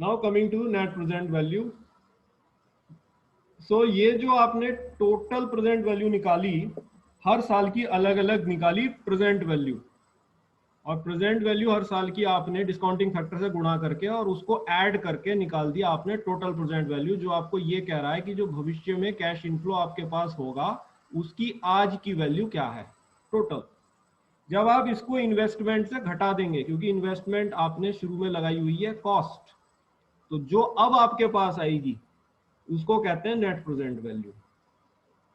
Now coming to net present value. So ये जो आपने टोटल प्रेजेंट वैल्यू निकाली, हर साल की अलग अलग निकाली प्रेजेंट वैल्यू, और प्रेजेंट वैल्यू हर साल की आपने डिस्काउंटिंग फैक्टर से गुणा करके और उसको ऐड करके निकाल दिया आपने टोटल प्रेजेंट वैल्यू, जो आपको ये कह रहा है कि जो भविष्य में कैश इनफ्लो आपके पास होगा उसकी आज की वैल्यू क्या है टोटल। जब आप इसको इन्वेस्टमेंट से घटा देंगे, क्योंकि इन्वेस्टमेंट आपने शुरू में लगाई हुई है कॉस्ट, तो जो अब आपके पास आएगी उसको कहते हैं नेट प्रेजेंट वैल्यू।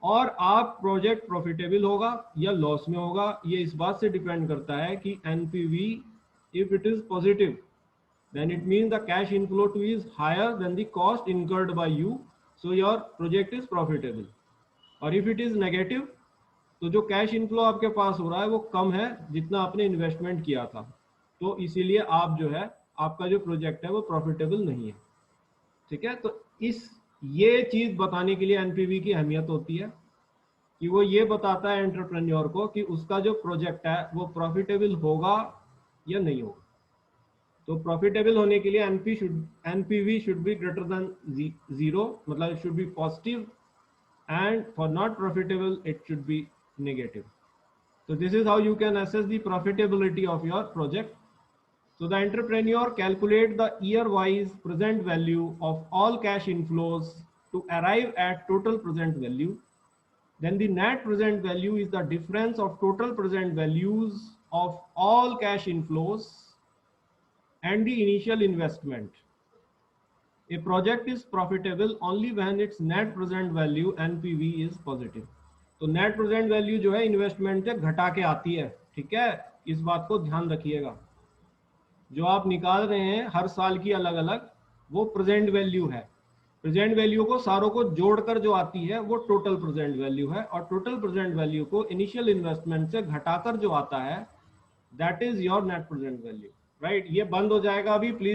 और आप प्रोजेक्ट प्रॉफिटेबल होगा या लॉस में होगा ये इस बात से डिपेंड करता है कि NPV if it is positive then it means the cash inflow to is higher than the cost incurred by you, so your project is profitable. और if it is negative, तो जो कैश इनफ्लो आपके पास हो रहा है वो कम है जितना आपने इन्वेस्टमेंट किया था, तो इसीलिए आप जो है आपका जो प्रोजेक्ट है वो प्रॉफिटेबल नहीं है। ठीक है, तो ये चीज बताने के लिए एनपीवी की अहमियत होती है कि वो ये बताता है एंटरप्रेन्योर को कि उसका जो प्रोजेक्ट है वो प्रॉफिटेबल होगा या नहीं होगा। तो प्रॉफिटेबल होने के लिए NPV should be greater than 0, मतलब it should be positive, and for not profitable it should be negative. So this is how you can assess the profitability of your project. So the entrepreneur calculate the year-wise present value of all cash inflows to arrive at total present value. Then the net present value is the difference of total present values of all cash inflows and the initial investment. A project is profitable only when its net present value NPV is positive. तो net present value जो है investment से घटा के आती है। ठीक है, इस बात को ध्यान रखिएगा। जो आप निकाल रहे हैं हर साल की अलग अलग, वो प्रेजेंट वैल्यू है। प्रेजेंट वैल्यू को सारों को जोड़कर जो आती है वो टोटल प्रेजेंट वैल्यू है, और टोटल प्रेजेंट वैल्यू को इनिशियल इन्वेस्टमेंट से घटाकर जो आता है that is your net present value. Right, ये बंद हो जाएगा अभी, प्लीज